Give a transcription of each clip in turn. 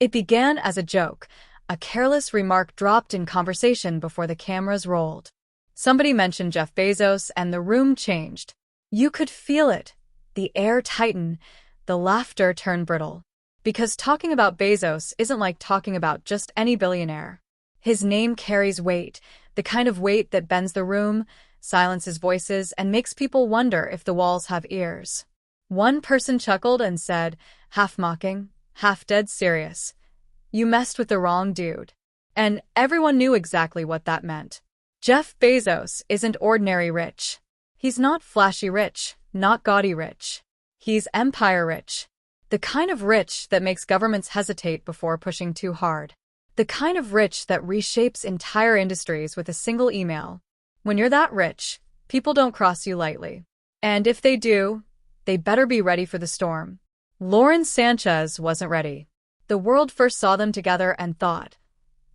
It began as a joke, a careless remark dropped in conversation before the cameras rolled. Somebody mentioned Jeff Bezos and the room changed. You could feel it. The air tightened, the laughter turned brittle. Because talking about Bezos isn't like talking about just any billionaire. His name carries weight, the kind of weight that bends the room, silences voices, and makes people wonder if the walls have ears. One person chuckled and said, half mocking, half dead serious, "You messed with the wrong dude." And everyone knew exactly what that meant. Jeff Bezos isn't ordinary rich. He's not flashy rich, not gaudy rich. He's empire rich. The kind of rich that makes governments hesitate before pushing too hard. The kind of rich that reshapes entire industries with a single email. When you're that rich, people don't cross you lightly. And if they do, they better be ready for the storm. Lauren Sanchez wasn't ready. The world first saw them together and thought,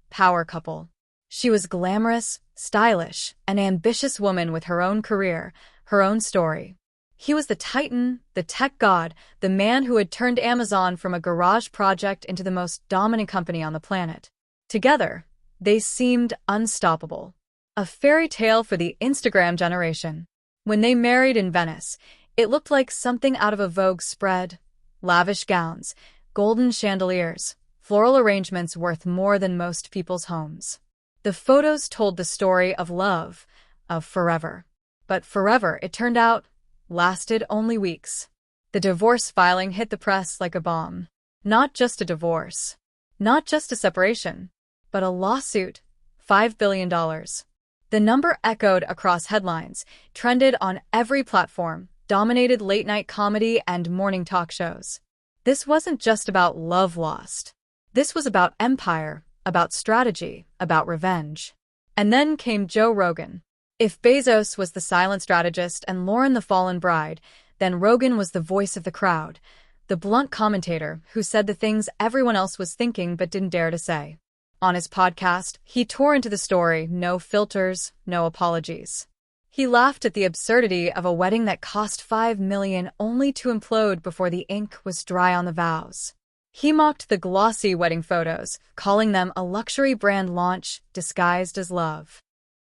power couple. She was glamorous, stylish, an ambitious woman with her own career, her own story. He was the titan, the tech god, the man who had turned Amazon from a garage project into the most dominant company on the planet. Together, they seemed unstoppable. A fairy tale for the Instagram generation. When they married in Venice, it looked like something out of a Vogue spread. Lavish gowns, golden chandeliers, floral arrangements worth more than most people's homes. The photos told the story of love, of forever. But forever, it turned out, lasted only weeks. The divorce filing hit the press like a bomb. Not just a divorce. Not just a separation. But a lawsuit. $5 billion. The number echoed across headlines, trended on every platform, dominated late-night comedy and morning talk shows. This wasn't just about love lost. This was about empire, about strategy, about revenge. And then came Joe Rogan. If Bezos was the silent strategist and Lauren the fallen bride, then Rogan was the voice of the crowd, the blunt commentator who said the things everyone else was thinking but didn't dare to say. On his podcast, he tore into the story, no filters, no apologies. He laughed at the absurdity of a wedding that cost $5 million only to implode before the ink was dry on the vows. He mocked the glossy wedding photos, calling them a luxury brand launch disguised as love.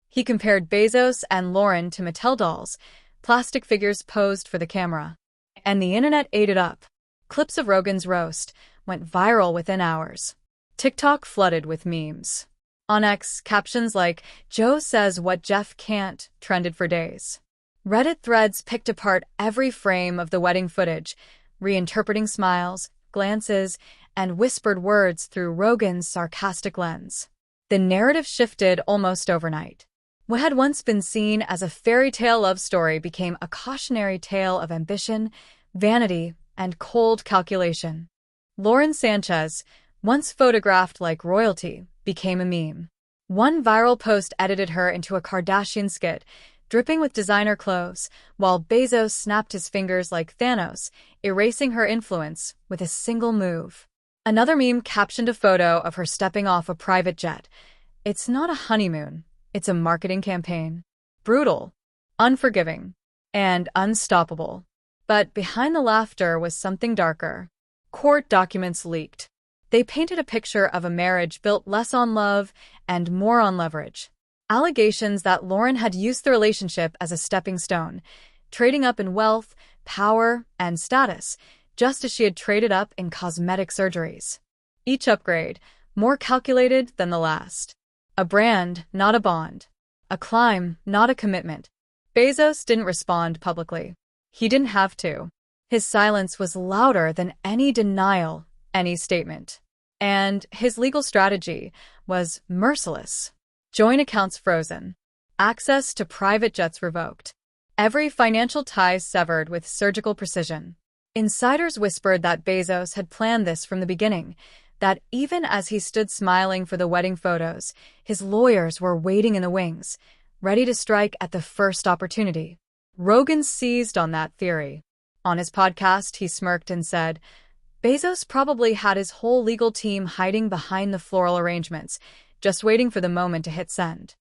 He compared Bezos and Lauren to Mattel dolls, plastic figures posed for the camera. And the internet ate it up. Clips of Rogan's roast went viral within hours. TikTok flooded with memes. On X, captions like, "Joe says what Jeff can't," trended for days. Reddit threads picked apart every frame of the wedding footage, reinterpreting smiles, glances, and whispered words through Rogan's sarcastic lens. The narrative shifted almost overnight. What had once been seen as a fairy tale love story became a cautionary tale of ambition, vanity, and cold calculation. Lauren Sanchez, once photographed like royalty, became a meme. One viral post edited her into a Kardashian skit, dripping with designer clothes, while Bezos snapped his fingers like Thanos, erasing her influence with a single move. Another meme captioned a photo of her stepping off a private jet. It's not a honeymoon. It's a marketing campaign. Brutal, unforgiving, and unstoppable. But behind the laughter was something darker. Court documents leaked. They painted a picture of a marriage built less on love and more on leverage. Allegations that Lauren had used the relationship as a stepping stone, trading up in wealth, power, and status, just as she had traded up in cosmetic surgeries. Each upgrade, more calculated than the last. A brand, not a bond. A climb, not a commitment. Bezos didn't respond publicly. He didn't have to. His silence was louder than any denial, any statement. And his legal strategy was merciless. Joint accounts frozen. Access to private jets revoked. Every financial tie severed with surgical precision. Insiders whispered that Bezos had planned this from the beginning, that even as he stood smiling for the wedding photos, his lawyers were waiting in the wings, ready to strike at the first opportunity. Rogan seized on that theory. On his podcast, he smirked and said, Bezos probably had his whole legal team hiding behind the floral arrangements, just waiting for the moment to hit send.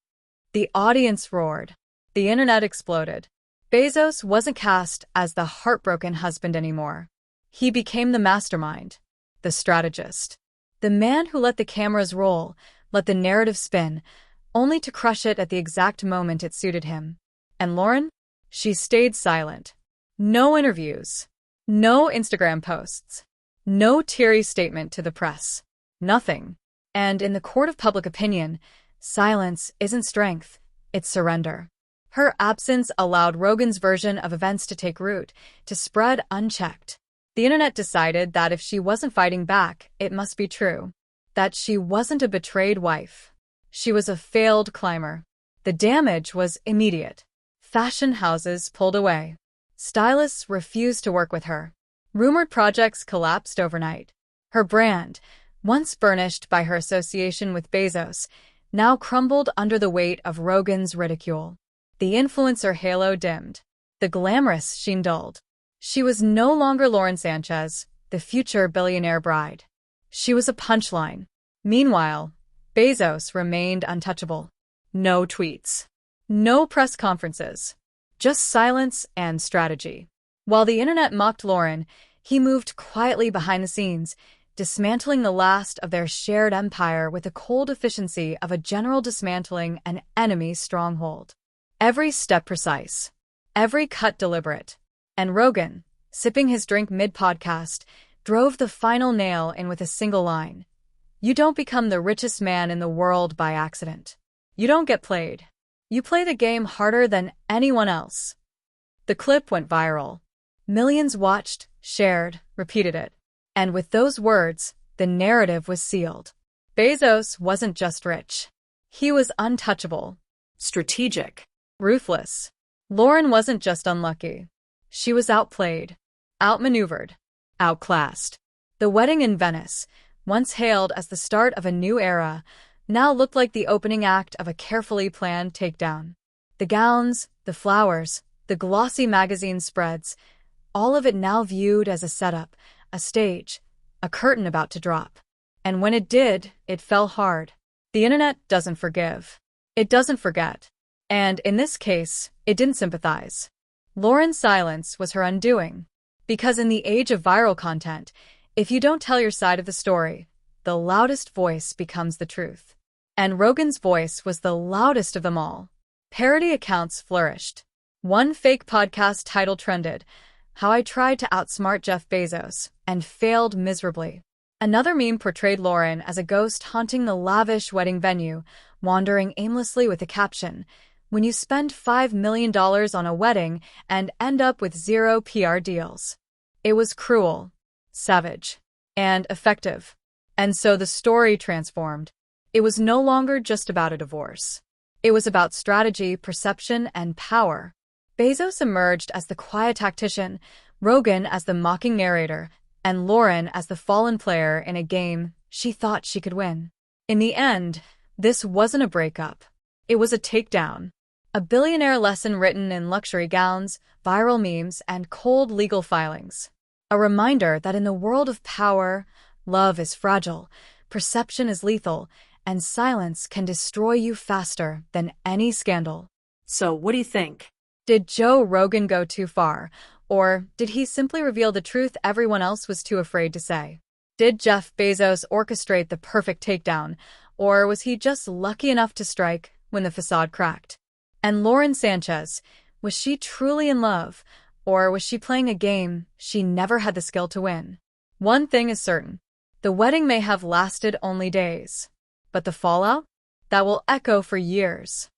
The audience roared. The internet exploded. Bezos wasn't cast as the heartbroken husband anymore. He became the mastermind, the strategist. The man who let the cameras roll, let the narrative spin, only to crush it at the exact moment it suited him. And Lauren? She stayed silent. No interviews. No Instagram posts. No teary statement to the press. Nothing. And in the court of public opinion, silence isn't strength, it's surrender. Her absence allowed Rogan's version of events to take root, to spread unchecked. The internet decided that if she wasn't fighting back, it must be true. That she wasn't a betrayed wife. She was a failed climber. The damage was immediate. Fashion houses pulled away. Stylists refused to work with her. Rumored projects collapsed overnight. Her brand, once burnished by her association with Bezos, now crumbled under the weight of Rogan's ridicule. The influencer halo dimmed. The glamorous sheen dulled. She was no longer Lauren Sanchez, the future billionaire bride. She was a punchline. Meanwhile, Bezos remained untouchable. No tweets. No press conferences. Just silence and strategy. While the internet mocked Lauren, he moved quietly behind the scenes, dismantling the last of their shared empire with the cold efficiency of a general dismantling an enemy's stronghold. Every step precise. Every cut deliberate. And Rogan, sipping his drink mid-podcast, drove the final nail in with a single line. You don't become the richest man in the world by accident. You don't get played. You play the game harder than anyone else. The clip went viral. Millions watched, shared, repeated it. And with those words, the narrative was sealed. Bezos wasn't just rich. He was untouchable. Strategic. Ruthless. Lauren wasn't just unlucky. She was outplayed. Outmaneuvered. Outclassed. The wedding in Venice, once hailed as the start of a new era, now looked like the opening act of a carefully planned takedown. The gowns, the flowers, the glossy magazine spreads, all of it now viewed as a setup, a stage, a curtain about to drop. And when it did, it fell hard. The internet doesn't forgive. It doesn't forget. And in this case, it didn't sympathize. Lauren's silence was her undoing. Because in the age of viral content, if you don't tell your side of the story, the loudest voice becomes the truth. And Rogan's voice was the loudest of them all. Parody accounts flourished. One fake podcast title trended, "How I Tried to Outsmart Jeff Bezos and Failed Miserably." Another meme portrayed Lauren as a ghost haunting the lavish wedding venue, wandering aimlessly with the caption, "When you spend $5 million on a wedding and end up with 0 PR deals." It was cruel, savage, and effective. And so the story transformed. It was no longer just about a divorce. It was about strategy, perception, and power. Bezos emerged as the quiet tactician, Rogan as the mocking narrator, and Lauren as the fallen player in a game she thought she could win. In the end, this wasn't a breakup. It was a takedown. A billionaire lesson written in luxury gowns, viral memes, and cold legal filings. A reminder that in the world of power, love is fragile, perception is lethal, and silence can destroy you faster than any scandal. So, what do you think? Did Joe Rogan go too far, or did he simply reveal the truth everyone else was too afraid to say? Did Jeff Bezos orchestrate the perfect takedown, or was he just lucky enough to strike when the facade cracked? And Lauren Sanchez, was she truly in love, or was she playing a game she never had the skill to win? One thing is certain. The wedding may have lasted only days, but the fallout? That will echo for years.